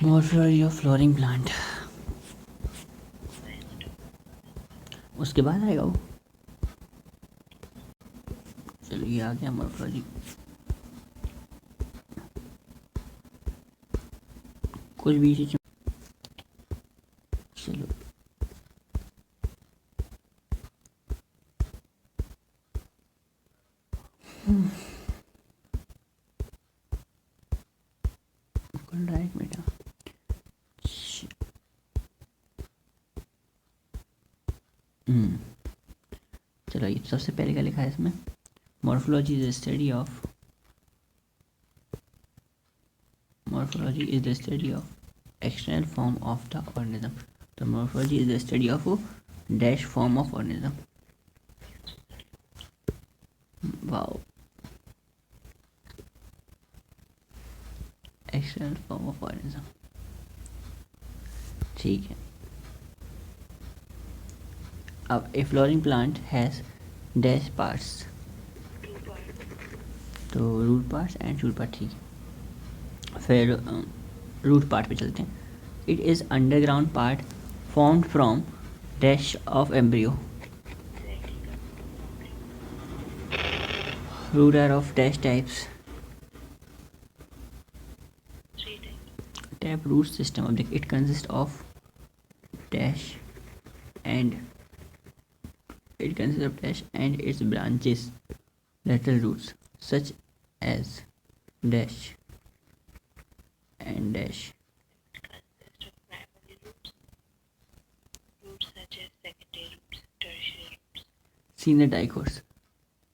Morphology of flowering plant, उसके बाद आएगा वो। चलो ये आ गया मॉर्फोलॉजी। कुछ भी चीज, चलो राइट बेटा। चलो ये सबसे पहले क्या लिखा है इसमें, morphology is the study of, morphology is the study of external form of the organism. So morphology is the study of a dash form of organism. Wow. External form of organism. ठीक है। अब a flowering plant has dash parts, तो root parts and shoot part, ठीक है। फिर root part पे चलते हैं। It is underground part formed from dash of embryo, root are of dash types, tap root system. अब देख, it consist of dash and its branches, lateral roots such as dash and dash. Consist of primary roots, roots such as secondary roots, tertiary roots. Seen the dicots.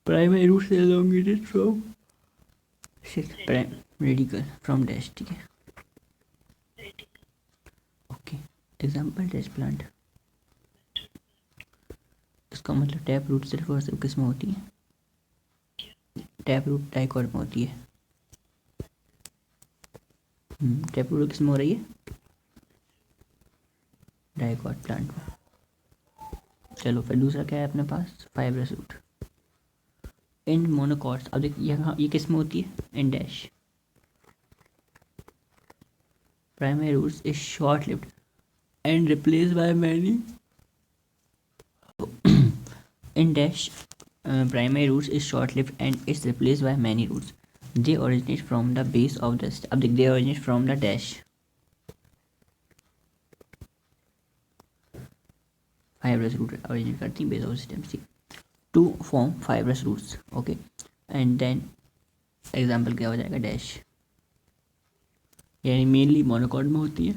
Primary roots elongated from radical from dash, ठीक है। Okay, example dash plant. इसका मतलब tap root सिर्फ और सिर्फ किस में होती है, टैप रूट डाइकॉट में होती है। टैप रूट किस में हो रही है, डाइकॉट प्लांट में। चलो फिर दूसरा क्या है अपने पास, फाइब्रस रूट इन मोनोकॉट्स। अब देखिए यहाँ ये किस में होती है, in dash. Primary roots is short lived and replace by many in dash. Primary roots is short-lived and it's replaced by many roots. They originate from the base of the अब देख, they originate from the dash. Fibrous root originate करती है base of the stem to form fibrous roots. Okay, and then example क्या हो जाएगा, dash, यानी mainly monocot में होती है,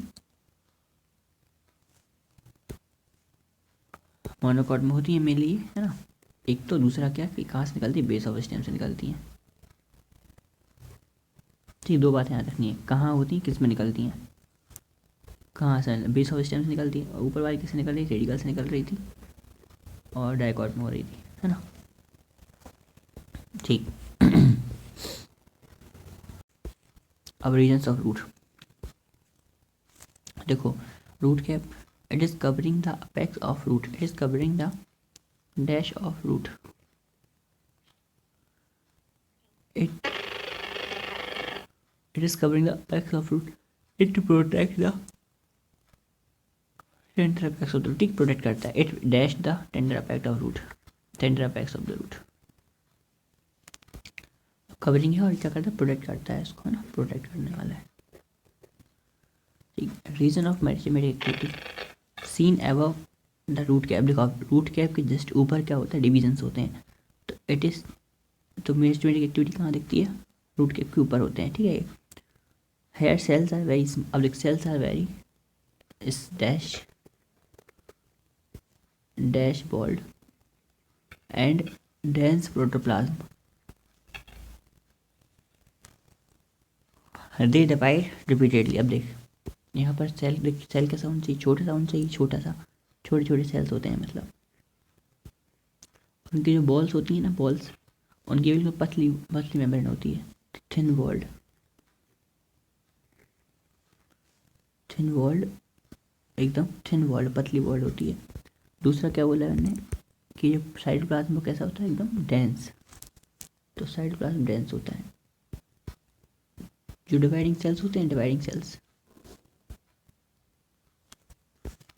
मोनोकॉट में होती है मेनली, है ना। एक तो दूसरा क्या कि कहाँ से निकलती है, बेस ऑफ स्टेम से निकलती है। ठीक, दो बातें याद रखनी है, कहाँ होती हैं, किस में निकलती हैं। कहाँ से, बेस ऑफ स्टेम से निकलती है, और ऊपर वाली किससे निकल रही थी, रेडिकल से निकल रही थी और डाइकॉट में हो रही थी, है ना। ठीक। अब रीजन्स ऑफ रूट देखो, root cap, it is covering the apex of root, it is covering the dash of root, it is covering the apex of root, it protect the tender apex of the root, protect करता है, it dash the tender apex of root, tender apex of the root, covering है और क्या करता है, protect करता है इसको, है ना, प्रोटेक्ट करने वाला है। ठीक, region of meristematic activity seen above the root cap. देखो, रूट कैप के जस्ट ऊपर क्या होता है, डिविजन्स होते हैं, तो इट इज़, तो मेरिस्टेमेटिक एक्टिविटी कहाँ दिखती है, रूट कैप के ऊपर होते हैं, ठीक है। हेयर सेल्स आर वेरी, अब देख, cells are very is dash bold and dense protoplasm, they divide repeatedly. अब देख यहाँ पर सेल कैसा होना चाहिए, छोटा सा होना चाहिए, छोटा सा, छोटे छोटे सेल्स होते हैं, मतलब उनकी जो बॉल्स होती हैं ना, बॉल्स, उनकी बिल्कुल पतली पतली मेम्ब्रेन होती है, थिन वॉल्ड एकदम थिन वॉल्ड, पतली वॉल्ड होती है। दूसरा क्या बोला मैंने कि जो साइटोप्लाज्म कैसा होता है, एकदम डेंस, तो साइटोप्लाज्म डेंस होता है। जो डिवाइडिंग सेल्स होते हैं, डिवाइडिंग सेल्स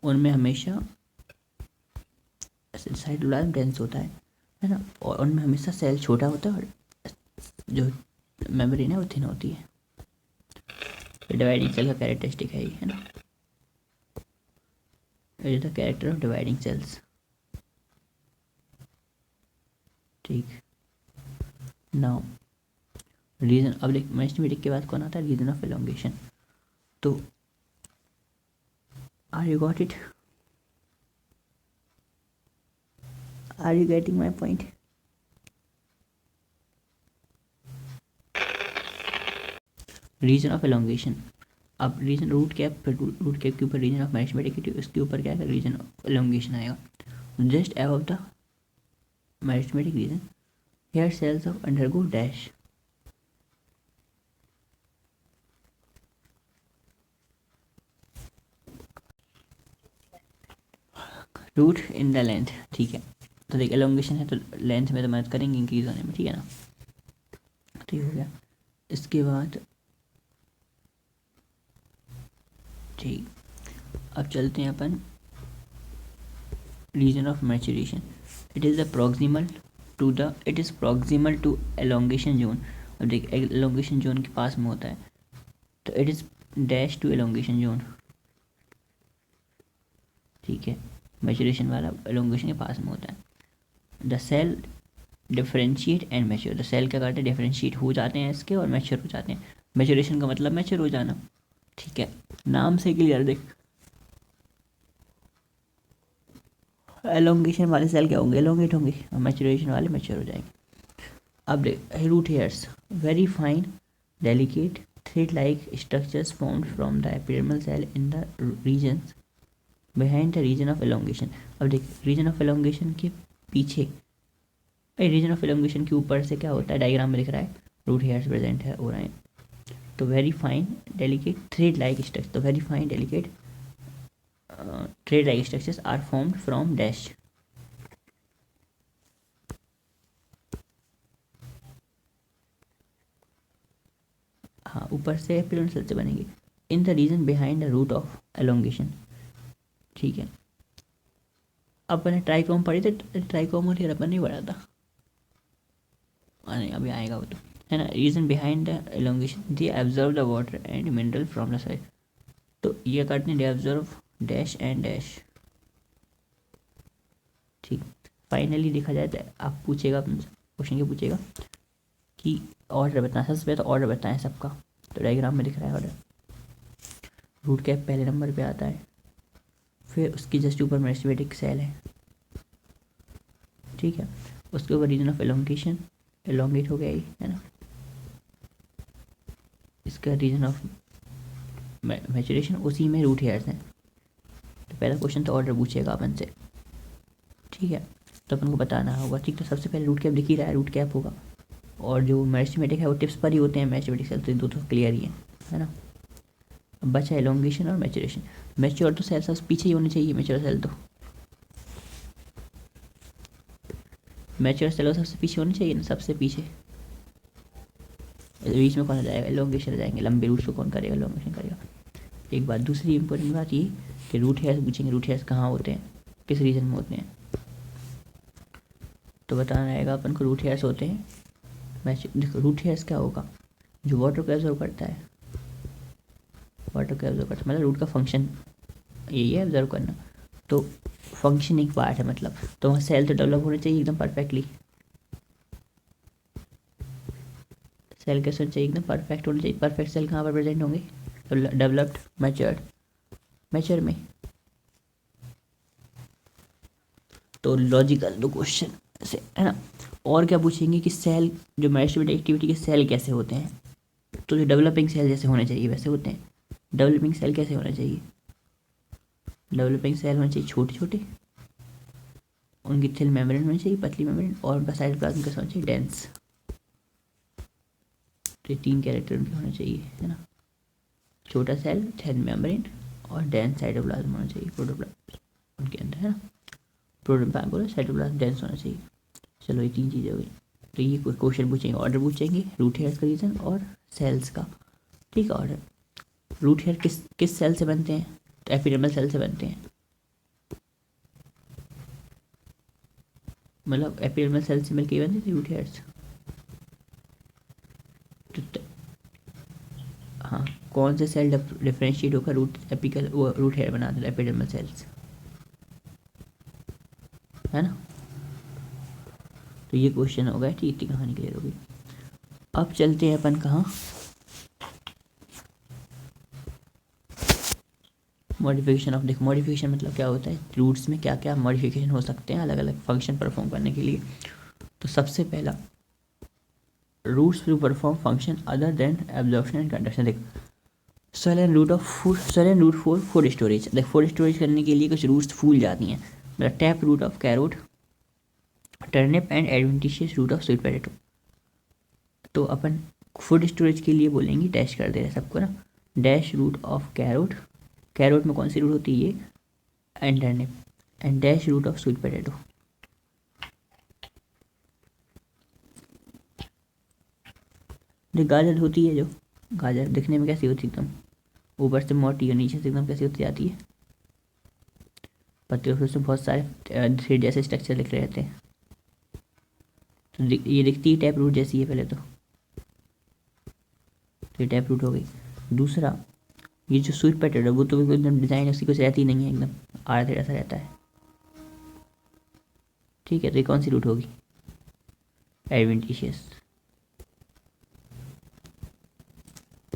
उनमें हमेशा साइटोप्लाज्म डेंस होता है ना, और उनमें हमेशा सेल छोटा होता है और जो मेम्ब्रेन है वो थिन होती है। डिवाइडिंग सेल का कैरेक्टरिस्टिक है ये, है ना, it is the character of dividing cells. ठीक, नाउ रीजन, अब देख मेरिस्टेमेटिक के बाद कौन आता है, रीजन ऑफ एलोंगेशन। तो are you got it, are you getting my point? Region of elongation, अब रीजन रूट कैप के ऊपर रीजन ऑफ मेरिस्टेमेटिक, उसके ऊपर क्या है, रीजन ऑफ एलोंगेशन आएगा। Just above the meristematic region hair cells of undergo dash, root in the length. ठीक है, तो देख एलोंगेशन है तो लेंथ में तो मदद करेंगे इंक्रीज होने में, ठीक है ना। तो ये हो गया, इसके बाद ठीक, अब चलते हैं अपन region of maturation. It is proximal to elongation zone. अब देख एलोंगेशन जोन के पास में होता है, तो it is dash to elongation zone. ठीक है, मैचुरेशन वाला एलोंगेशन के पास में होता है। The cell differentiate and mature, the cell क्या करते हैं, डिफरेंशिएट हो जाते हैं इसके और मैच्योर हो जाते हैं। मैचुरेशन का मतलब मैच्योर हो जाना। ठीक है, नाम से क्लियर, देख एलोंगेशन वाले सेल क्या होंगे, एलोंगेट होंगे, और मैचुरेशन वाले मैच्योर हो जाएंगे। अब देख root hairs, very fine delicate thread like structures formed from the epidermal cell in the regions behind the region of elongation. अब देख रीजन ऑफ एलोंगेशन के पीछे, रीजन ऑफ एलोंगेशन के ऊपर से क्या होता है, डायग्राम में दिख रहा है रूट हेयर्स प्रेजेंट है हो रहे हैं। तो very fine delicate thread like structure, तो very fine delicate thread like structures are formed from dash. हाँ, ऊपर से एपिडर्मल सेल से बनेंगे in the region behind the root of elongation. ठीक है, अपन ने ट्राइकोम पढ़ी थी, ट्राइकोम और अपन नहीं पढ़ा था, नहीं अभी आएगा वो तो, है ना। Region behind the elongation, they absorb the water and mineral from the soil. तो ये करते हैं they absorb dash and dash. ठीक, फाइनली देखा जाए तो आप पूछेगा, क्वेश्चन क्या पूछेगा कि ऑर्डर बताएं, सबसे पहले तो ऑर्डर बताएं सबका। तो डायग्राम में दिख रहा है ऑर्डर, रूट कैप पहले नंबर पे आता है, फिर उसके जस्ट ऊपर मेरिस्टेमेटिक सेल है। ठीक है, उसके ऊपर रीजन ऑफ एलोंगेशन, एलोंगेट हो गया ही, है ना। इसका रीजन ऑफ मैचुरेशन, उसी में रूट हेयर्स हैं। तो पहला क्वेश्चन तो ऑर्डर पूछेगा अपन से, ठीक है, तो अपन को बताना होगा। ठीक, तो सबसे पहले रूट कैप दिख ही रहा है, रूट कैप होगा, और जो मेरिस्टेमेटिक है वो टिप्स पर ही होते हैं, मेरिस्टेमेटिक सेल तो दो तो क्लियर ही है ना। अब बचा एलोंगेशन और मैचुरेशन। मैच्योर तो सेल सबसे पीछे ही होने चाहिए, मैच्योर सेल तो मैच्योर सेल सबसे पीछे होने चाहिए ना, सबसे पीछे। बीच में कौन आ जाएगा, एलोंगेशन आ जाएंगे, लंबे रूट को कौन करेगा, एलोंगेशन करेगा। एक बात, दूसरी इंपॉर्टेंट बात ये कि रूट हेयर्स पूछेंगे, रूट हेयर्स कहाँ होते हैं, किस रीजन में होते हैं, तो बताना रहेगा अपन को रूट हेयर्स होते हैं। देखो रूट हेयर्स क्या होगा, जो वाटर को एब्जॉर्व करता है, वाटर को एब्जॉर्व करता है, मतलब रूट का फंक्शन यही है एब्जॉर्व करना, तो फंक्शन एक पार्ट है मतलब। तो वहाँ सेल तो डेवलप होने चाहिए एकदम परफेक्टली, सेल कैसे होना चाहिए, एकदम परफेक्ट होना चाहिए। परफेक्ट सेल कहाँ पर प्रेजेंट होंगे, तो डेवलप्ड मैच्योर में। तो लॉजिकल दो क्वेश्चन से, है ना। और क्या पूछेंगे कि सेल जो मेरिस्टेमेटिक एक्टिविटी के सेल कैसे होते हैं, तो जो डेवलपिंग सेल जैसे होने चाहिए वैसे होते हैं। डेवलपिंग सेल कैसे होना चाहिए, डेवलपिंग सेल होने चाहिए छोटे छोटे, उनकी थिन मेम्ब्रेन होनी चाहिए, पतली मेम्ब्रेन, और उनका साइटोप्लाज्म कैसा होना चाहिए, डेंस। तो 3 कैरेक्टर उनके होने चाहिए, है ना। छोटा सेल, थिन मेम्ब्रेन और डेंस साइटोप्लाज्म होना चाहिए, प्रोटोप्लाज्म उनके अंदर, है ना। प्रोटोप्लाज्म बोलो, साइटोप्लाज्म डेंस होना चाहिए। चलो ये 3 चीज़ें हो गई। तो ये क्वेश्चन पूछेंगे, ऑर्डर पूछेंगे रूट हेयर का रीजन और सेल्स का। ठीक है, ऑर्डर रूट हेयर किस सेल से बनते हैं, तो एपिडर्मल सेल से बनते हैं। मतलब एपिडर्मल सेल से मिलकर बनती थी रूट हेयर्स। तो हाँ, कौन से सेल डिफ्रेंशिएट होकर रूट एपिकल वो रूट हेयर बनाते थे? एपिडर्मल सेल्स, है ना। तो ये क्वेश्चन हो गया, ठीक, कहानी क्लियर होगी। अब चलते हैं अपन कहाँ, मॉडिफिकेशन ऑफ। देखो मॉडिफिकेशन मतलब क्या होता है, रूट्स में क्या क्या मॉडिफिकेशन हो सकते हैं अलग अलग फंक्शन परफॉर्म करने के लिए। तो सबसे पहला, roots to perform function other than absorption and conduction. देखो cell and root of food, cell and root for food storage. देख फूड स्टोरेज करने के लिए कुछ रूट्स फूल जाती हैं, मतलब tap root of carrot, turnip and adventitious root of sweet potato. तो अपन फूड स्टोरेज के लिए बोलेंगे, डैश कर दे रहे सबको ना, dash root of carrot, carrot में कौन सी रूट होती है ये, and turnip, and dash root of sweet potato. जो गाजर होती है, जो गाजर दिखने में कैसी होती है, एकदम ऊपर से मोटी और नीचे से एकदम कैसी होती जाती है, पत्ते उसमें बहुत सारे थ्रेड जैसे स्ट्रक्चर लिख रहे रहते हैं। तो ये दिखती है टैप रूट जैसी है पहले तो ये टैप रूट हो गई। दूसरा, ये जो स्वीट पोटैटो वो तो बिल्कुल एकदम डिज़ाइन उसकी कुछ रहती नहीं है, एकदम आड़ा टेढ़ा सा रहता है, ठीक है। तो ये कौन सी रूट होगी, एडवेंटिशियस।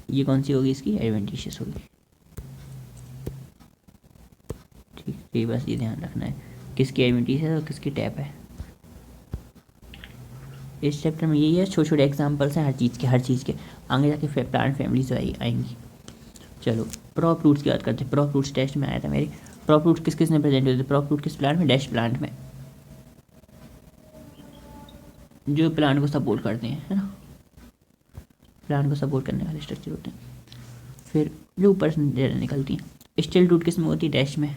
ये कौन सी होगी इसकी, एडवेंटिशियस होगी, ठीक। ये बस ये ध्यान रखना है किसकी एडवेंटिशियस और किसकी टैप है। इस चैप्टर में यही है, छोटे छोटे एग्जाम्पल्स हैं हर चीज़ के, आगे जाके प्लांट फैमिलीज आएंगी। चलो प्रॉप रूट्स की बात करते हैं। प्रॉप रूट्स टेस्ट में आया था मेरे, प्रॉप रूट किस किस ने प्रेजेंट होते थे, प्रॉप रूट किस प्लांट में, डैश प्लांट में, जो प्लांट को सपोर्ट करते हैं, है ना, प्लांट को सपोर्ट करने वाले स्ट्रक्चर होते हैं। फिर जो ऊपर से निकलती हैं, स्टिल रूट किस में होती है, डैश में।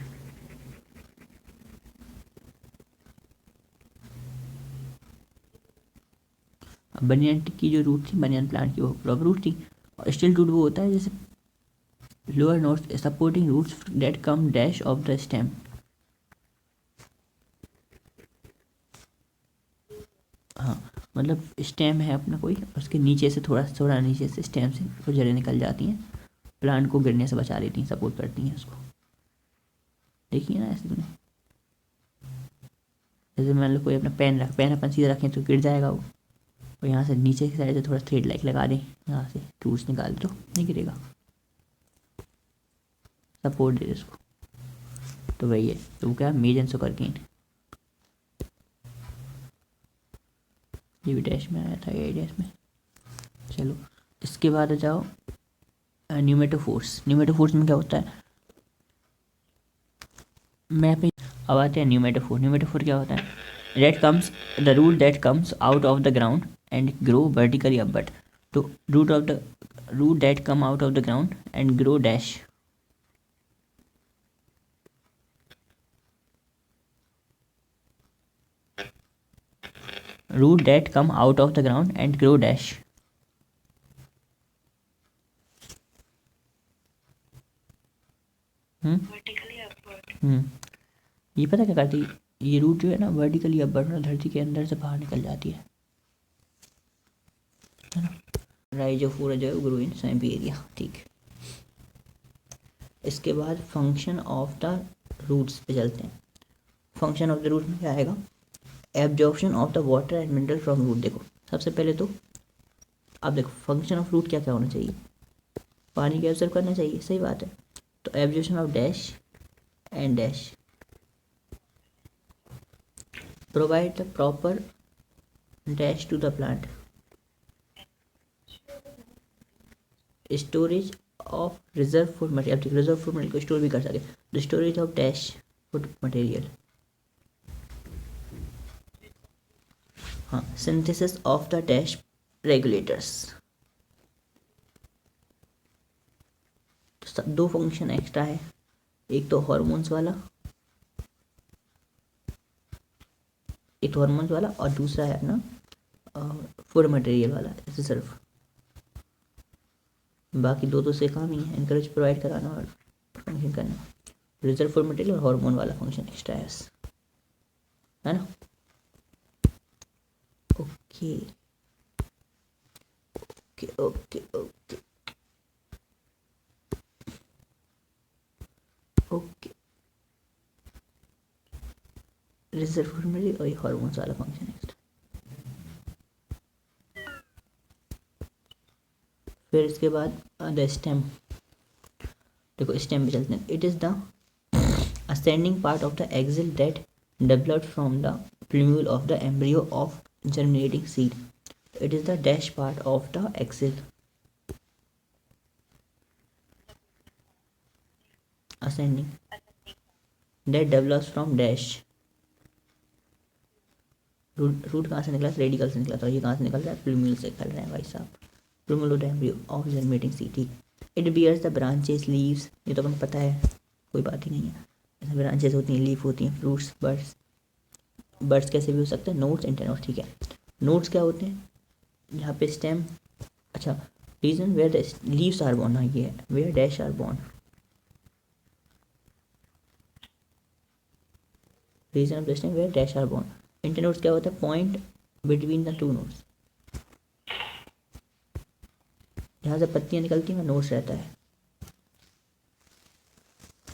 बनियन की जो रूट थी, बनियन प्लांट की वो प्रॉप रूट थी, और स्टिल रूट वो होता है जैसे lower nodes supporting roots that come dash of the stem. हाँ, मतलब स्टेम है अपना कोई, उसके नीचे से थोड़ा थोड़ा नीचे से स्टेम से कुछ जड़ें निकल जाती हैं, प्लांट को गिरने से बचा लेती हैं, सपोर्ट करती हैं उसको। देखिए ना ऐसे तुमने, जैसे मान लो कोई अपना पेन अपन सीधा रखें तो गिर जाएगा वो, और यहाँ से नीचे की साइड से थोड़ा थ्रेड लाइक लगा दें, यहाँ से टूल्स निकाल दो, नहीं गिरेगा, सपोर्ट दे दे उसको। तो वही है, तो वो क्या, मेज एंड सुगरकेन, ये भी डैश में आया था, ये डैश में। चलो इसके बाद आ जाओ न्यूमेटोफोर्स। न्यूमेटोफोर्स में क्या होता है, मैं पे अब आते हैं न्यूमेटोफोर। न्यूमेटोफोर क्या होता है, that comes the root that comes out of the ground and grow vertically upward. तो root that come out of the ground and grow dash, root that come out of the ground and grow dash। vertically upward। ये पता क्या करती है, ये root जो है ना वर्टिकली अपवर्ड में धरती के अंदर से बाहर निकल जाती है ना। राइजोफोरा जो है ग्रो इन स्वैम्पी एरिया, ठीक। इसके बाद फंक्शन ऑफ द रूट्स पे चलते हैं। फंक्शन ऑफ द रूट में क्या आएगा, absorption of the water and mineral from root. देखो सबसे पहले तो अब देखो फंक्शन ऑफ रूट क्या क्या होना चाहिए, पानी को एब्जॉर्ब करना चाहिए, सही बात है। तो absorption of dash and dash, provide the proper dash to the plant, storage of reserve food material, reserve food material को स्टोर भी कर सके, the storage of dash food material, हाँ, synthesis of the dash regulators. तो दो function extra है, एक तो हॉर्मोन्स वाला, और दूसरा है अपना फूड मटेरियल वाला, ऐसे सिर्फ। बाकी दो तो से काम ही है, एनकरेज प्रोवाइड कराना और फंक्शन करना। रिजर्व फूड मटेरियल और हार्मोन वाला फंक्शन एक्स्ट्रा है ना। ये okay okay okay okay reserve में वही हार्मोन्स वाला फंक्शन नेक्स्ट। फिर इसके बाद द स्टेम, देखो स्टेम पे चलते हैं। It is the ascending part of the axil that developed from the plumule of the embryo of germinating seed. It is the dash part of the axil. Ascending that develops from dash. Root कहाँ से निकला? Radical से निकला था। ये कहाँ से निकल रहा है? प्लूम्यूल से निकल रहा है भाई साहब। Plumule of the embryo of germinating seed. ठीक, it bears the branches leaves, ये तो अपन पता है, कोई बात ही नहीं है। इसमें ब्रांचेस होती हैं, लीफ होती हैं, फ्रूट्स, बर्ड्स। बर्ड्स कैसे भी हो सकते हैं? नोट्स, इंटरनोट्स। ठीक है, नोट्स क्या होते हैं? यहाँ पे स्टेम, अच्छा region where the leaves are born, हाँ ये है, where dash are born. Region of the stem where dash are born. Internodes क्या होता है? Point between the two nodes, जहाँ से पत्तियाँ निकलती हैं नोट्स रहता है।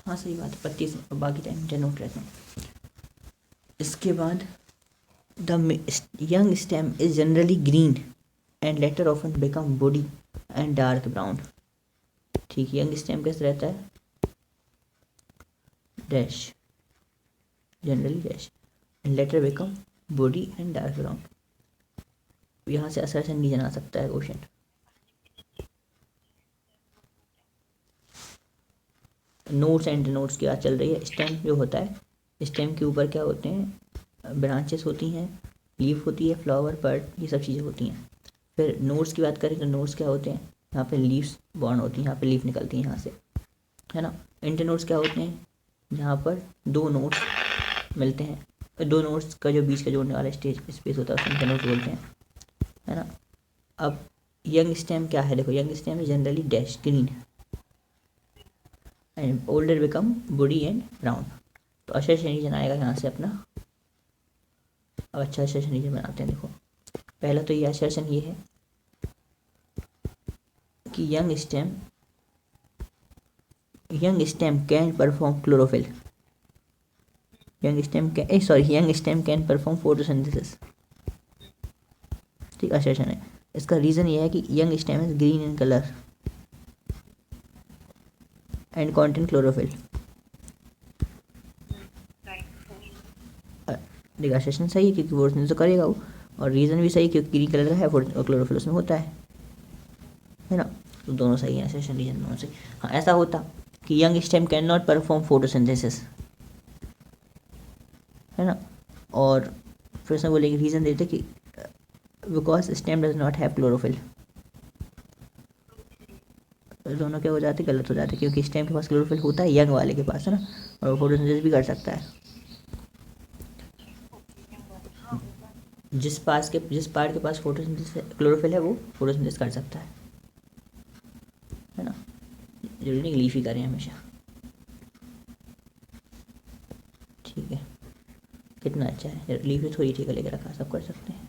हाँ सही बात है, पत्ती से बाकी टाइम इंटरनोट रहता है। इसके बाद the young stem is generally green and later often become body and dark brown. ठीक, यंग स्टेम कैसे रहता है? Dash, generally dash, and later become body and dark brown. यहाँ से असर्शन रीजन आ सकता है क्वेश्चन। नोट्स एंड नोट्स की बात चल रही है। स्टेम जो होता है, स्टेम के ऊपर क्या होते हैं? ब्रांचेस होती हैं, लीफ होती है, फ्लावर, बर्ड, ये सब चीज़ें होती हैं। फिर नोट्स की बात करें तो नोट्स क्या होते हैं? यहाँ पे लीव्स बॉर्न होती हैं, यहाँ पे लीफ निकलती हैं यहाँ से, है ना। इंटरनोट्स क्या होते हैं? जहाँ पर दो नोट्स मिलते हैं, दो नोट्स का जो बीच का जोड़ने वाला स्पेस होता है उसको इंटरनोट्स बोलते हैं, है ना। अब यंग स्टेम क्या है? देखो young stem is generally dash green and older become body and brown. तो असर्शन रीजन आएगा यहाँ से अपना। अब अच्छा असर्शन रीजन बनाते हैं। देखो पहला तो ये असर्शन ये है कि young stem can perform chlorophyll. Young stem can perform photosynthesis. ठीक, असर्शन है। इसका रीज़न ये है कि young stem is green in colour and contain chlorophyll. देखा सेशन सही है क्योंकि फोटोसिंथेसिस तो करेगा वो, और रीज़न भी सही क्योंकि ग्रीन कलर का है और क्लोरोफिल उसमें होता है ना। तो दोनों सही हैं, सेशन रीजन दोनों सही। हाँ, ऐसा होता कि young stem can not perform photosynthesis, है ना। और फिर उसमें बोलेंगे रीज़न देते कि because stem does not have chlorophyll. दोनों क्या हो जाते? गलत हो जाते, क्योंकि स्टेम के पास क्लोरोफिल होता है, यंग वाले के पास, है ना, और वो फोटोसिंथेसिस भी कर सकता है। जिस पार्ट के पास फोटोसिंथेसिस क्लोरोफिल है वो फोटोसिंथेसिस कर सकता है ना। जरूरी नहीं लीफ ही करें हमेशा। ठीक है, कितना अच्छा है, लीफ ही थोड़ी ठीक है लेके रखा, सब कर सकते हैं,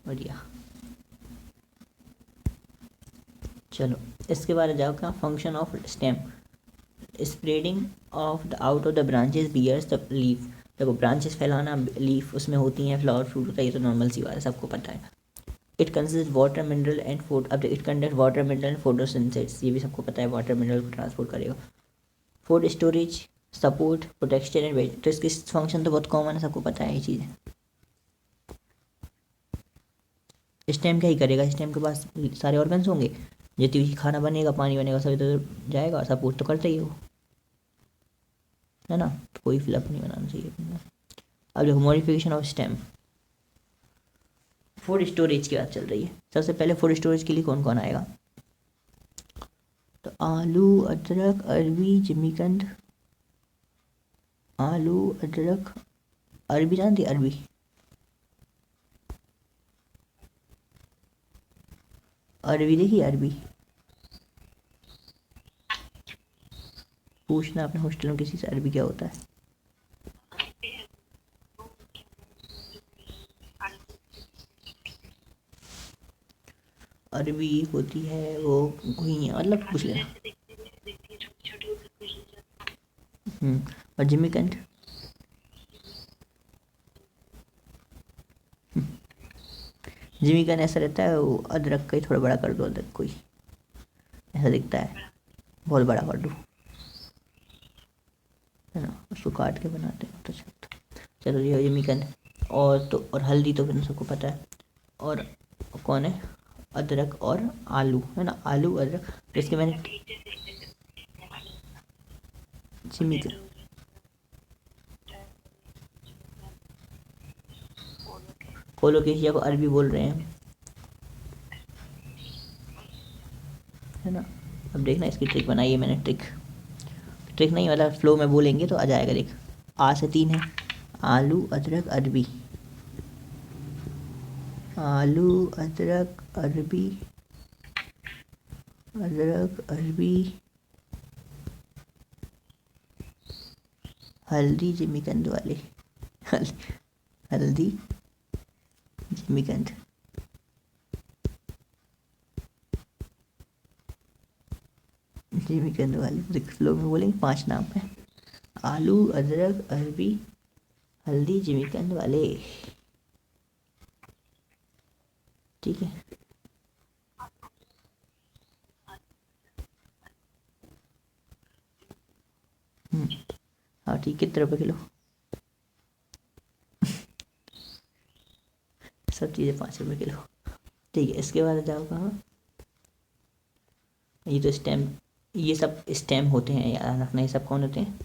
बढ़िया। चलो इसके बाद जाओ क्या? Function of stem, spreading of the out of the branches bears the leaf. देखो ब्रांचेस फैलाना, लीफ उसमें होती हैं, फ्लावर फ्रूट होता है, ये तो नॉर्मल सी बात है, सबको पता है। It consist water mineral and food, अब it conduct water mineral and photosynthesis, ये भी सबको पता है, वाटर मिनरल को ट्रांसपोर्ट करेगा। Food storage, support, protection and wedge, तो इसकी फंक्शन तो बहुत कॉमन है, सबको पता है ये चीज़। स्टेम क्या ही करेगा? स्टेम के पास सारे ऑर्गन्स होंगे, जितनी भी खाना बनेगा, पानी बनेगा, सब इधर जाएगा, सपोर्ट तो करता ही है वो, है ना। तो कोई फिलअप नहीं बनाना चाहिए। अब देखो modification of stem, food storage की बात चल रही है। सबसे पहले फूड स्टोरेज के लिए कौन कौन आएगा? तो आलू, अदरक, अरबी, जिमीकंद। आलू, अदरक, अरबी, जानती अरबी? अरबी देखिए, अरबी पूछना अपने हॉस्टल में किसी से, अरबी क्या होता है। अरबी एक होती है वो घुइयाँ, मतलब पूछ लेना। देखती है छोटी छोटी कुछ और जिमीकंद, जिमीकंद ऐसा रहता है, वो अदरक का ही थोड़ा बड़ा कर दो, अदरक को ही ऐसा दिखता है, बहुत बड़ा कर दो, है ना, उसको काट के बनाते हैं तो अच्छा लगता है। चलो ये जिमीकंद। और तो और हल्दी तो फिर सबको पता है। और कौन है, अदरक और आलू, है ना, आलू अदरक, तो इसके मैंने जिमीकंद, कोलोकेशिया को अरबी बोल रहे हैं, है ना। अब देखना इसकी ट्रिक बनाई है मैंने, ट्रिक ट्रिक नहीं मतलब फ्लो में बोलेंगे तो आ जाएगा। देख, आ से 3 है, आलू अदरक अरबी, आलू अदरक अरबी, अदरक अरबी, हल्दी जिमीकंद वाले, हल्दी जिमीकंद, जिमीकंद वाले। देख फ्लो में बोलेंगे 5 नाम है, आलू अदरक अरबी हल्दी जिमीकंद वाले, ठीक है। हाँ ठीक, कितने रुपये किलो, सब चीज़ें 5 रुपये किलो, ठीक है। इसके बाद जाओ कहाँ, ये तो स्टेम, ये सब स्टेम होते हैं, याद रखना। ये सब कौन होते हैं,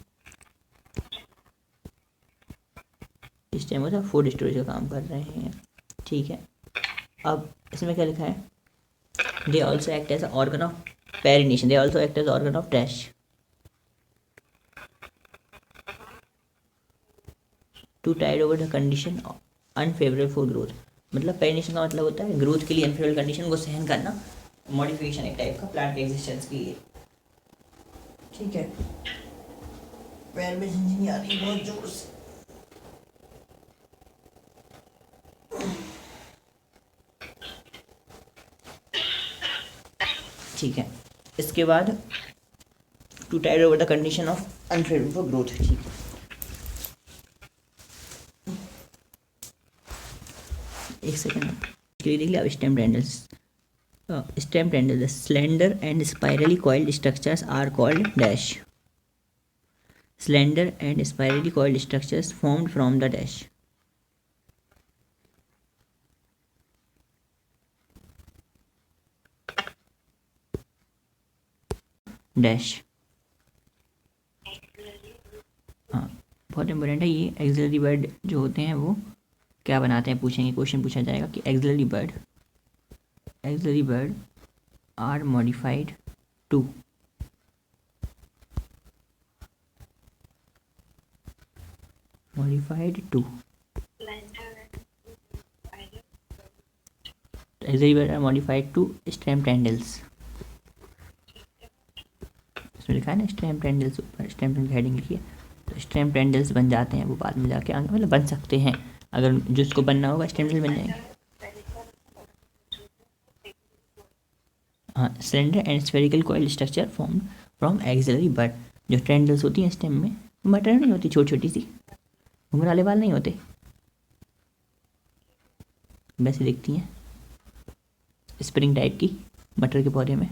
स्टेम होता है, फूड स्टोरेज का काम कर रहे हैं, ठीक है। अब इसमें क्या लिखा है, they also act as organ of perennation, they also act as organ of dash to tide over the condition unfavourable for growth. मतलब पेरिनेशन का मतलब होता है ग्रोथ के लिए अनफेवरेबल कंडीशन को सहन करना, मॉडिफिकेशन एक टाइप का प्लांट के एग्जिस्टेंस के लिए, ठीक है। पैर में झंझनी आ रही है बहुत जोर से, ठीक है। इसके बाद to tide over the condition of unfavourable for growth, ठीक है। एक सेकेंड देख लिया। अब stem tendrils, stem tendrils slender and spirally coiled structures are called dash, slender and spirally coiled structures formed from the dash, dash. हाँ बहुत important है ये। एक्सिलरी वर्ड जो होते हैं वो क्या बनाते हैं, पूछेंगे, क्वेश्चन पूछा जाएगा कि axillary bud are modified to, axillary bud are modified to stem tendrils, इसमें लिखा है ना स्टेम टेंडल्स, ऊपर स्टेम टेंडल हेडिंग लिखी है, तो स्टेम टेंडल्स बन जाते हैं वो बाद में जाके आगे, मतलब बन सकते हैं, अगर जिसको बनना होगा स्टेम टेंडल बन जाएंगे। हाँ, cylinder and spherical coil structure form from axillary bud, जो टेंडल्स होती हैं स्टेम में, मटर नहीं होती, छोटी छोटी सी घुंघराले वाले नहीं होते, वैसे दिखती हैं, स्प्रिंग टाइप की मटर के पौधे में,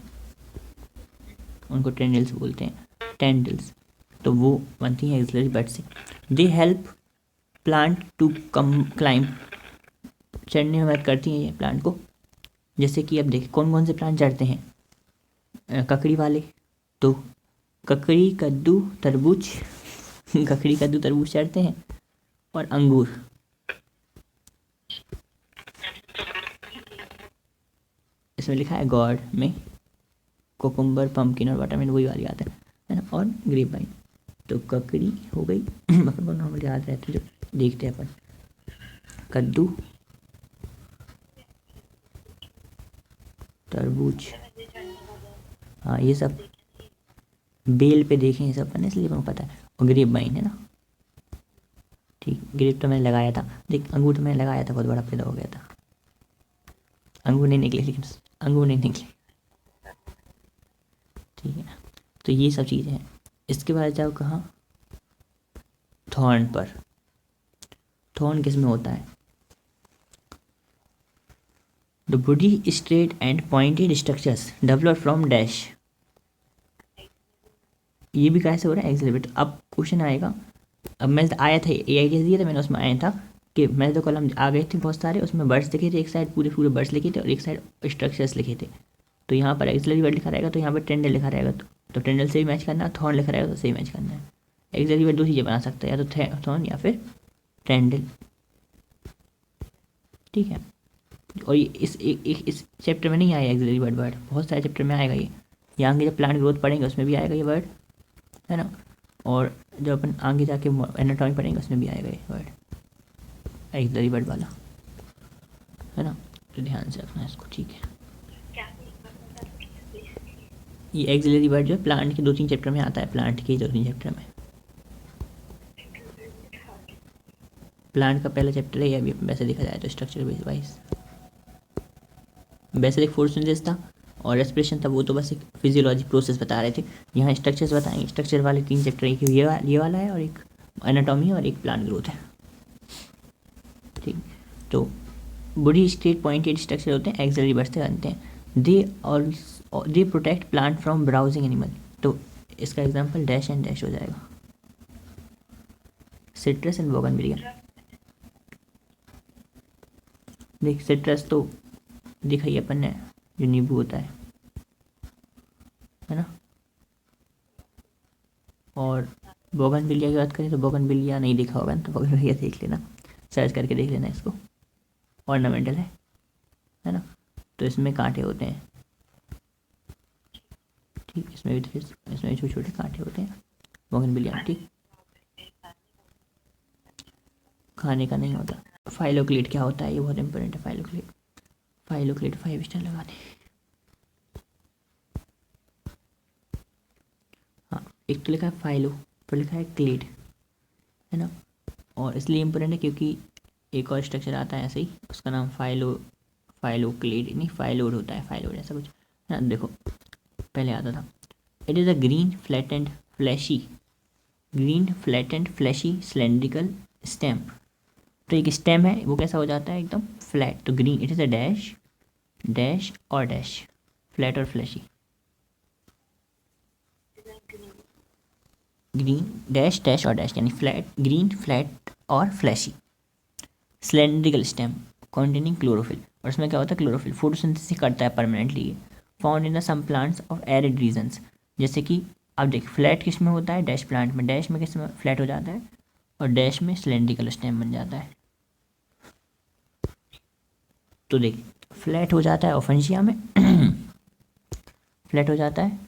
उनको टेंडल्स बोलते हैं, टेंडल्स। तो वो बनती हैं एक्सिलरी बर्ड से। They help plant to climb, चढ़ने में मदद करती हैं ये प्लांट को। जैसे कि अब देख कौन कौन से प्लांट चढ़ते हैं, ककड़ी वाले, तो ककड़ी कद्दू तरबूज ककड़ी कद्दू तरबूज चढ़ते हैं, और अंगूर। इसमें लिखा है गॉड में कोकुम्बर पम्पकिन और वाटरमेलन, वही वाली आता है ना, और ग्रेप वाइन। तो ककड़ी हो गई मतलब नॉर्मल याद रहते जो देखते हैं अपन, कद्दू तरबूज, हाँ ये सब बेल पे देखे हैं सब, इसलिए मुझे पता है। और ग्रेप वाइन है ना, ठीक। ग्रेप तो मैंने लगाया था, देख अंगूर तो मैंने लगाया था, बहुत बड़ा पैदा हो गया था, अंगूर नहीं निकले लेकिन अंगूर नहीं निकले, ठीक है। तो ये सब चीज़ें हैं। इसके बाद जाओ कहाँ, थॉर्न पर। थॉर्न किस में होता है, the body straight and pointed structures develop from dash. ये भी कैसे हो रहा है, एक्सिलेट। अब क्वेश्चन आएगा, अब मैं आया था ए आई दिया था मैंने, उसमें आया था कि मैंने तो कॉलम आ गए थे बहुत सारे, उसमें बर्ड्स लिखे थे, एक साइड पूरे पूरे बर्ड्स लिखे थे और एक साइड स्ट्रक्चर्स लिखे थे। तो यहाँ पर एक्सिलरी वर्ड लिखा रहेगा, तो यहाँ पर टेंडल लिखा रहेगा, तो टेंडल से भी मैच करना है, थॉर्न लिखा रहेगा तो सही मैच करना है। एक्सिलरी वर्ड दो चीज़ें बना सकते हैं, या तो थॉर्न या फिर टेंडल, ठीक है। और ये इस चैप्टर में नहीं आया एक्सिलरी वर्ड, बहुत सारे चैप्टर में आएगा ये। यहाँ आगे जब प्लांट ग्रोथ पढ़ेंगे उसमें भी आएगा ये वर्ड, है ना। और जब अपन आगे जाके एनाटॉमी पढ़ेंगे उसमें भी आएगा ये वर्ड एक्सिलरी वर्ड वाला, है ना। तो ध्यान से रखना इसको, ठीक है। क्या एक बार बता दो प्लीज। ये एक्सिलरी वर्ड जो है प्लांट के 2-3 चैप्टर में आता है, प्लांट के 2-3 चैप्टर में। प्लांट का पहला चैप्टर है ये, अभी वैसे देखा जाए तो structure base wise. Basic photosynthesis था और रेस्पिरेशन था, वो तो बस एक फिजियोलॉजी प्रोसेस बता रहे थे। यहाँ स्ट्रक्चर्स बताएंगे, स्ट्रक्चर वाले 3 चैप्टर, एक ये वाला है और एक एनाटॉमी और एक प्लांट ग्रोथ है, ठीक। तो बॉडी स्ट्रेट पॉइंटेड स्ट्रक्चर होते हैं, एक्सिलरी वर्ड से बनते हैं। They protect plant from browsing animal. तो इसका एग्जांपल डैश एंड डैश हो जाएगा, सिट्रस एंड बोगनविलिया। देख सिट्रस तो दिखा ही अपन ने, जो नींबू होता है ना। और बोगनविलिया की बात करें तो बोगनविलिया नहीं देखा होगा ना, तो बोगनविलिया देख लेना, सर्च करके देख लेना इसको, ऑर्नामेंटल है ना। तो इसमें कांटे होते हैं, ठीक। इसमें भी छोटे छोटे कांटे होते हैं बोगनविलिया में, ठीक। खाने का नहीं होता। फाइलोक्लेट क्या होता है, ये बहुत इंपॉर्टेंट है। फाइलोक्लेट 5 स्टार लगा दें। हाँ, एक तो लिखा है फाइलो, फिर लिखा है क्लेड, है ना। और इसलिए इम्पोर्टेंट है क्योंकि एक और स्ट्रक्चर आता है ऐसे ही, उसका नाम फाइलोक्लेड नहीं, फाइलोड होता है, फाइलोड ऐसा कुछ, है ना। देखो पहले आता था, it is a green flattened fleshy cylindrical stem. तो एक स्टेम है, वो कैसा हो जाता है, एकदम फ्लैट। तो green, it is a dash dash और डैश, फ्लैट और फ्लैशी। ग्रीन डैश डैश और डैश, यानी फ्लैट, ग्रीन फ्लैट और fleshy. Cylindrical stem containing chlorophyll, और इसमें क्या होता है, क्लोरोफिल फोटोसिंथेसिस करता है परमानेंटली। ये found in the some plants of arid regions. जैसे कि अब देख, फ्लैट किस में होता है, डैश प्लांट में, डैश में किस में फ्लैट हो जाता है, और डैश में सिलेंड्रिकल स्टेम बन जाता है। तो देख, फ्लैट हो जाता है ओफेंशिया में फ्लैट हो जाता है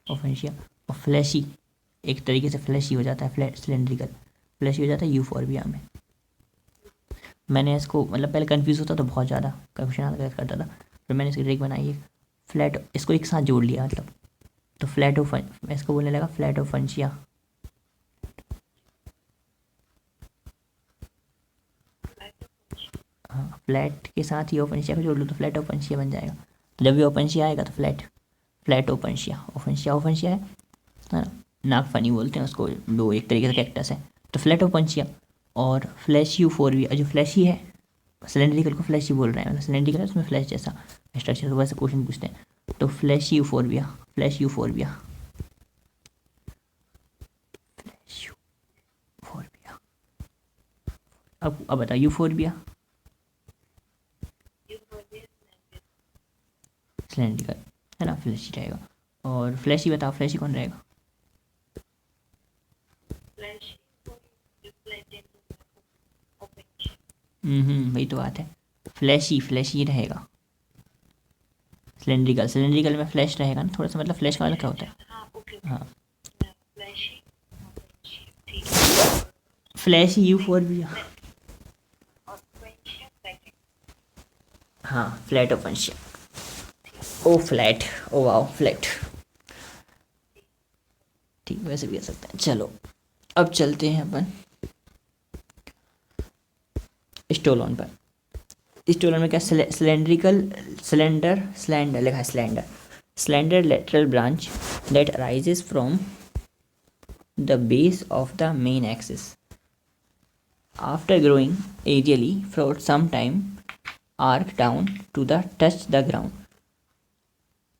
ओफेंशिया, और फ्लैशी एक तरीके से फ्लैशी हो जाता है, फ्लैट सिलेंड्रिकल फ्लैशी हो जाता है यूफोर्बिया में। मैंने इसको मतलब पहले कंफ्यूज होता तो बहुत ज़्यादा कंफ्यूजन करता था, फिर मैंने इसकी ट्रिक बनाई है, फ्लैट इसको एक साथ जोड़ लिया मतलब, तो मैं इसको बोलने लगा फ्लैटोफंशिया। हाँ, फ्लैट के साथ ही ओफेंशिया को जोड़ लो तो फ्लैटोफंशिया बन जाएगा। तो जब भी ओफेंशिया आएगा तो फ्लैटोफंशिया, ओफेंशिया है ना। नागफनी बोलते हैं उसको, दो एक तरीके से कैक्टस है। तो फ्लैटोफंशिया और फ्लैशियोफोर्बिया, जो फ्लैशी है, सिलेंड्रिकल को फ्लैशी बोल रहे हैं, मतलब सिलेंड्रिकल है उसमें फ्लैश जैसा स्ट्रक्चर, तो वैसे क्वेश्चन पूछते हैं। तो फ्लैशियोफोर्बिया फ्लैशियोफोर्बिया अब बताओ यूफोर्बिया सिलेंड्रिकल, है ना, फ्लैशी रहेगा। और फ्लैशी बताओ, फ्लैशी कौन रहेगा, वही तो बात है, फ्लैशी रहेगा। सिलेंड्रिकल में फ्लैश रहेगा ना थोड़ा सा, मतलब फ्लैश का मतलब क्या होता है, हाँ फ्लैशी यूफोर्बिया, हाँ फ्लैटोफंशिया, ओ फ्लैट, ओ वाओ फ्लैट, ठीक, वैसे भी कह सकते हैं। चलो अब चलते हैं अपन स्टोलोन पर। स्टोलन में क्या सिलेंड्रिकल स्लेंडर लिखा है slender lateral branch that arises from the base of the main axis after growing aerially for some time arch down to the touch the ground.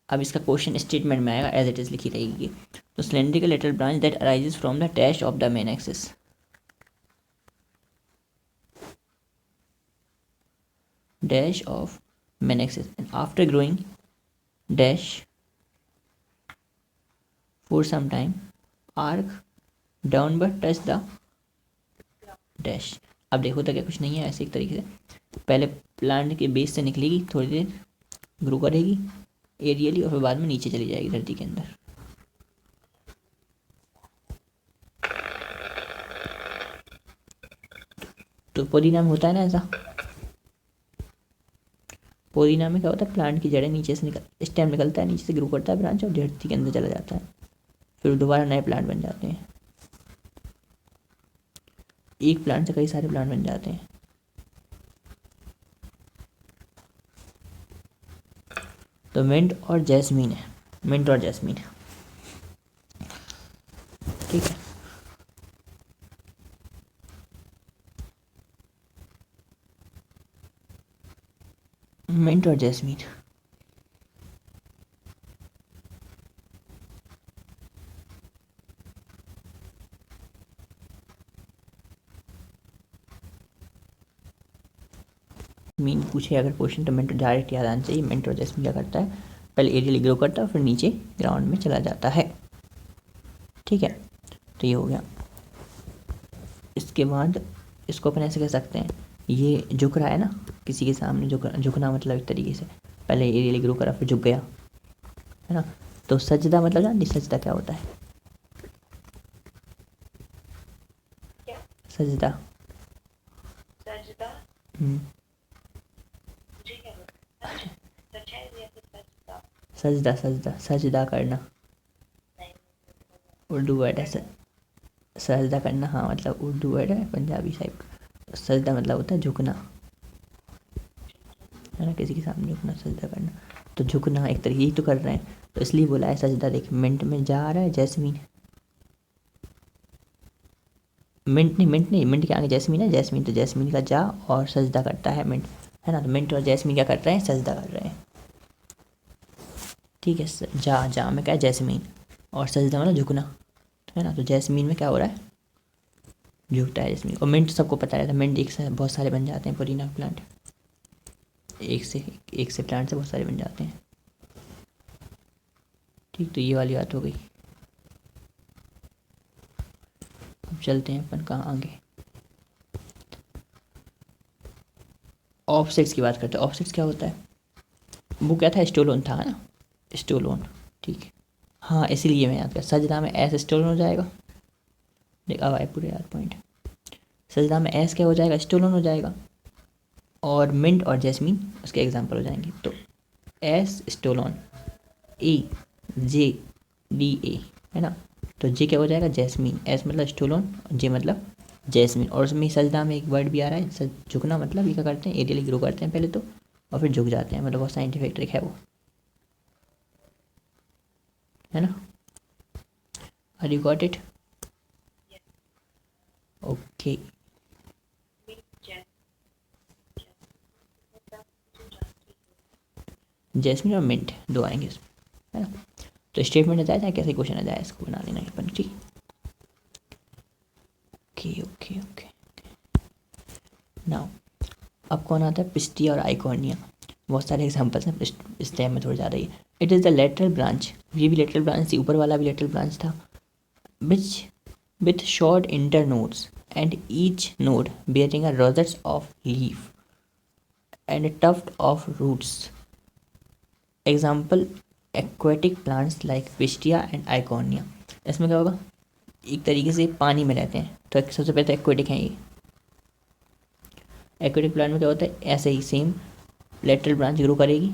अब इसका क्वेश्चन स्टेटमेंट में आएगा, as it is लिखी रहेगी। तो cylindrical lateral branch that arises from the dash of the main axis, dash of main axis, and after growing dash for some time arc downward touch the dash। अब देखो तो क्या कुछ नहीं है, ऐसे एक तरीके से पहले प्लांट के बेस से निकलेगी, थोड़ी देर ग्रो करेगी एरियली और फिर बाद में नीचे चली जाएगी धरती के अंदर। तो पुदीना में होता है ना ऐसा, पुदीना में क्या होता है, प्लांट की जड़ें नीचे से स्टेम निकलता है, नीचे से ग्रो करता है ब्रांच और धरती के अंदर चला जाता है, फिर दोबारा नए प्लांट बन जाते हैं। एक प्लांट से कई सारे प्लांट बन जाते हैं। तो मिंट और जैस्मीन है, मिंट और जैस्मीन, ठीक है। मिंट और जैस्मीन, मीन पूछे अगर क्वेश्चन तो मिंट डायरेक्ट याद आना चाहिए। मिंट और जैस्मीन क्या करता है, पहले एरियली ग्रो करता है फिर नीचे ग्राउंड में चला जाता है, ठीक है। तो ये हो गया। इसके बाद इसको अपन ऐसे कह सकते हैं, ये झुक रहा है ना किसी के सामने, झुकना मतलब एक तरीके से पहले एरियली ग्रो करा फिर झुक गया, है ना। तो सजदा मतलब जानती, सजदा क्या होता है? क्या? सजदा, सजदा हम्म, मुझे क्या पता, सच है या फिर सजदा? सजदा सजदा सजदा करना नहीं, उर्दू वर्ड है। सजदा करना, हाँ मतलब उर्दू वर्ड है पंजाबी साइड। सजदा मतलब होता है झुकना, है ना, किसी के सामने झुकना, सजदा करना। तो झुकना एक तरीके ही तो कर रहे हैं, तो इसलिए बोला है सजदा। देख मिंट में जा रहा है जैस्मीन, मिंट नहीं, मिंट के आगे जैस्मीन है, जैस्मीन तो जैस्मीन का जा और सजदा करता है मिंट, है ना। तो मिंट और जैस्मीन क्या कर रहे हैं, सजदा कर रहे हैं, ठीक है। जा में क्या है, जैस्मीन, और सजदा मतलब झुकना, है ना। तो जैस्मीन में क्या हो रहा है, झुकता है जैस्मीन। और मिंट सबको पता रहता है, मिंट एक से बहुत सारे बन जाते हैं, पुदीना प्लांट एक से प्लांट से बहुत सारे बन जाते हैं, ठीक। तो ये वाली बात हो गई। अब चलते हैं अपन कहाँ आगे, ऑफसेट्स की बात करते हैं। ऑफसेट्स क्या होता है, वो क्या था, स्टोलोन था ना, स्टोलोन, ठीक है। हाँ इसीलिए मैं याद कर, सजदा में एस स्टोलोन हो जाएगा, देख अब आए पूरे याद पॉइंट। सजदा में एस क्या हो जाएगा, स्टोलोन हो जाएगा, और मिंट और जैस्मीन उसके एग्जाम्पल हो जाएंगे। तो S stolon, A J D A, है ना। तो जे क्या हो जाएगा, जैस्मीन, एस मतलब स्टोलोन, जे मतलब जैस्मीन। और उसमें सजदा में एक वर्ड भी आ रहा है, झुकना मतलब ये क्या करते हैं, एरियली ग्रो करते हैं पहले तो, और फिर झुक जाते हैं, मतलब बहुत साइंटिफिक ट्रिक है वो, है ना। Are you got it? Okay. Jasmine और मिंट दो आएंगे इसमें, है ना। तो स्टेटमेंट आ जाए चाहे कैसे क्वेश्चन आ जाए, इसको बना लेना अपन, ठीक। ओके ओके ओके नाउ अब कौन आता है, पिस्टिया और आइकॉर्निया। बहुत सारे एग्जांपल्स हैं, इस टाइम में थोड़ा ज़्यादा ही। It is the lateral branch, ये भी लेटरल ब्रांच थी, ऊपर वाला भी लेटरल ब्रांच था, विच with short internodes and each node bearing a rosette of leaf and a tuft of roots. Example aquatic plants like Pistia and Iconia. इसमें क्या होगा, एक तरीके से पानी में रहते हैं, तो सबसे पहले तो एक्वेटिक हैं ये। एक्वेटिक प्लांट में क्या होता है, ऐसे ही सेम लेटरल ब्रांच ग्रो करेगी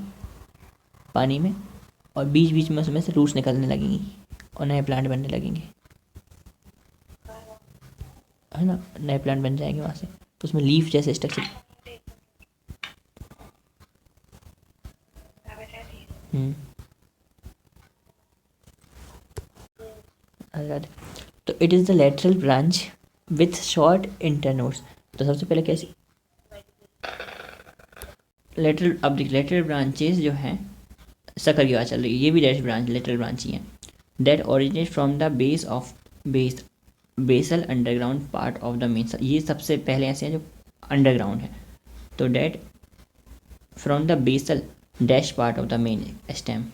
पानी में, और बीच बीच में उसमें से रूट्स निकलने लगेंगी और नए प्लांट बनने लगेंगे, है ना, नए प्लांट बन जाएंगे वहाँ से। तो उसमें लीफ जैसे स्ट्रक्चर, राधे। तो it is the lateral branch with short internodes. तो सबसे पहले कैसे लेटरल, अब देखिए लेटरल ब्रांचेस जो हैं शक्कर की बात चल रही है, ये भी लेटरल ब्रांच ही हैं। That originate from the base of basal underground part of the main. ये सबसे पहले ऐसे हैं जो अंडरग्राउंड है। तो that from the basal dash part of the main stem.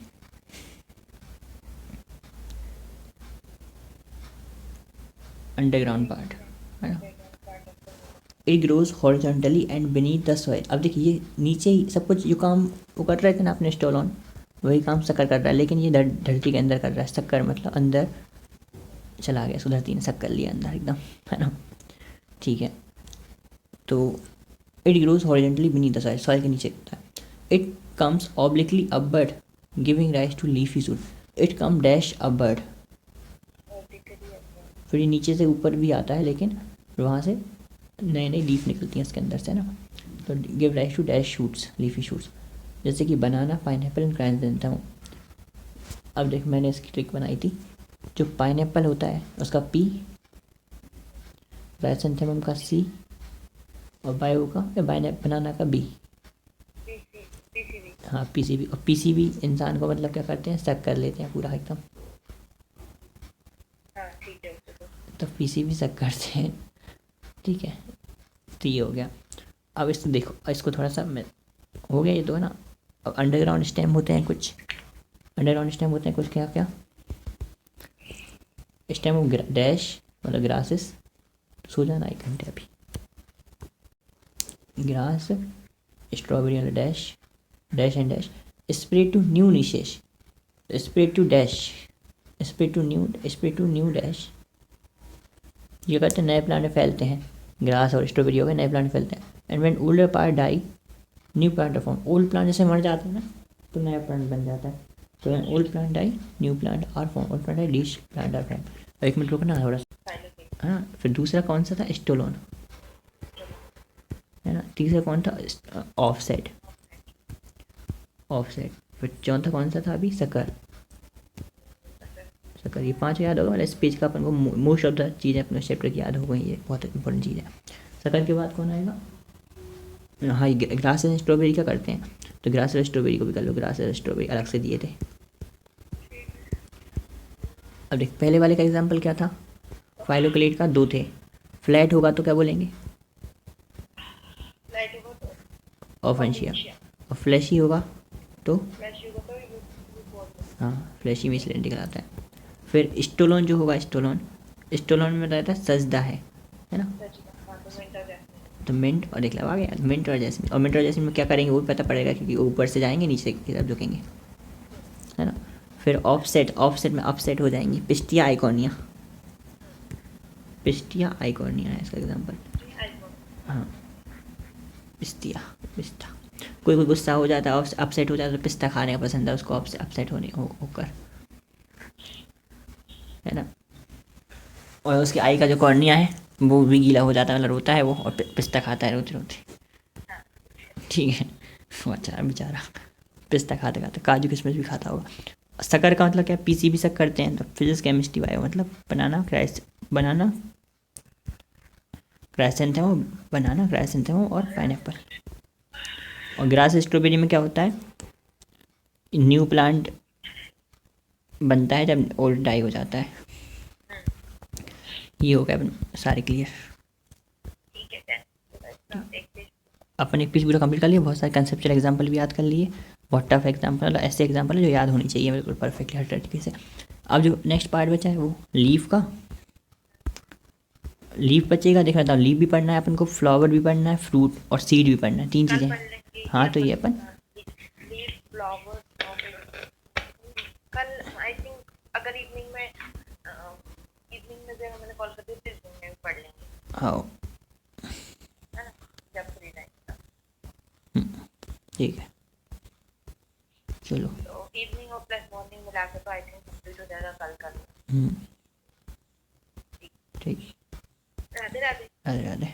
Underground part है ना। It grows horizontally and beneath the soil. अब देखिए ये नीचे ही सब कुछ जो काम वो कर रहे थे ना अपने स्टोलॉन, वही काम शक्कर कर रहा है, लेकिन ये धरती के अंदर कर रहा है। शक्कर मतलब अंदर चला गया, इसको धरती ने शक कर लिया अंदर एकदम, है ना। ठीक है, तो it grows horizontally beneath the soil, soil के नीचे होता है। It comes obliquely upward giving rise to leafy shoot. It come dash upward, फिर ये नीचे से ऊपर भी आता है, लेकिन वहाँ से नई नई लीफ निकलती हैं इसके अंदर से ना। तो give rise to dash shoots, leafy shoots, जैसे कि बनाना, पाइनएप्पल एंड क्राइसेंथेमम। अब देख मैंने इसकी ट्रिक बनाई थी। जो पाइनएप्पल होता है उसका पी, क्राइसेंथेमम का सी, और बायो का या बनाना का बी। हाँ पीसीबी। और पीसीबी इंसान को मतलब क्या करते हैं, शक कर लेते हैं पूरा एकदम। तो पीसीबी शक करते हैं, ठीक है। तो ये हो गया। अब इसको देखो, इसको थोड़ा सा हो गया ये तो है ना। अब अंडरग्राउंड स्टेम होते हैं कुछ, अंडरग्राउंड स्टेम होते हैं कुछ, क्या क्या स्टेम ऑफ डैश मतलब ग्रासेस। सो जाना 1 घंटे अभी। ग्रास, स्ट्रॉबेरी वाला dash, dash and dash, spread to new niches, spread to dash, spread to new dash. ये करते हैं नए प्लांट फैलते हैं। ग्रास और स्ट्रॉबेरी हो गए, नए प्लांट फैलते हैं। And when older part die new plant form. Old plant जैसे मर जाते हैं ना तो नया प्लांट बन जाता है। तो when old plant die new plant are form, old plant die leech plant are form. 1 minute रुकना थोड़ा सा, हाँ। फिर दूसरा कौन सा था, स्टोलोन, है ना। तीसरा कौन था, ऑफसेट, ऑफसेट। फिर चौथा कौन सा था अभी, शक्कर, शक्कर। ये 5 याद होगा। वाला इस पेज का अपन को मोस्ट ऑफ द चीज़ें अपने चैप्टर की याद हो गई, ये बहुत इंपॉर्टेंट चीज़ है। शक्कर के बाद कौन आएगा, हाँ ये ग्रास एंड स्ट्रॉबेरी का करते हैं। तो ग्रास और स्ट्रॉबेरी को भी कर लो, ग्रास और स्ट्रॉबेरी अलग से दिए थे। अब देख पहले वाले का एग्जाम्पल क्या था, फाइलोक्लेट का 2 थे। फ्लैट होगा तो क्या बोलेंगे, ऑफेंशिया। और फ्लैशी होगा तो हाँ फ्लैशी में सिलेंड्रिकल आता है। फिर स्टोलोन जो होगा, स्टोलोन में रहता है सजदा है ना। तो मिंट और एक लगा गया, मिंट और जैस्मिन। और मिंट और जैस्मिन में क्या करेंगे वो भी पता पड़ेगा, क्योंकि ऊपर से जाएंगे नीचे की तरफ झुकेंगे, है ना। फिर ऑफसेट, ऑफसेट में अपसेट हो जाएंगी। पिस्टिया आइकोनिया, पिस्टिया आइकोनिया है इसका एग्जांपल, हाँ पिस्टिया, पिस्ता। कोई कोई गुस्सा हो जाता है, अपसेट हो जाता है, तो पिस्ता खाने का पसंद है उसको, अपसेट होने होकर, है ना। और उसकी आई का जो कॉर्निया है वो भी गीला हो जाता है, मतलब रोता है वो, और पिस्ता खाता है रोते रोते, ठीक है। वो अच्छा बेचारा पिस्ता खाते खाते काजू किशमिश भी खाता होगा। शक्कर का मतलब क्या, पीसीबी शक करते हैं। तो फिजिक्स केमिस्ट्री बायो मतलब बनाना क्राइसेंथेमम और पाइनएप्पल। और ग्रास स्ट्रॉबेरी में क्या होता है, न्यू प्लांट बनता है जब ओल्ड डाई हो जाता है। ये हो गया सारे क्लियर। अपन एक पेज पूरा कंप्लीट कर लिया, बहुत सारे कंसेप्चुअल एग्जांपल भी याद कर लिए। बहुत टफ एग्जांपल, ऐसे एग्जांपल है जो याद होनी चाहिए बिल्कुल परफेक्टली हर तरीके से। अब जो नेक्स्ट पार्ट बचा है वो लीफ का, लीफ बचेगा। देख रहा था, लीफ भी पढ़ना है अपन को, फ्लावर भी पढ़ना है, फ्रूट और सीड भी पढ़ना है, 3 चीज़ें। हाँ तो ये अपन कल आई थिंक अगर इवनिंग में जब मैंने कॉल कर दी तो इवनिंग में पढ़ लेंगे, हाँ है ना, जब फ्री टाइम। ठीक है चलो। तो इवनिंग और प्लस मॉर्निंग मिला के तो आई थिंक कंप्लीट हो जाएगा कल का। ठीक, राधे राधे। राधे राधे।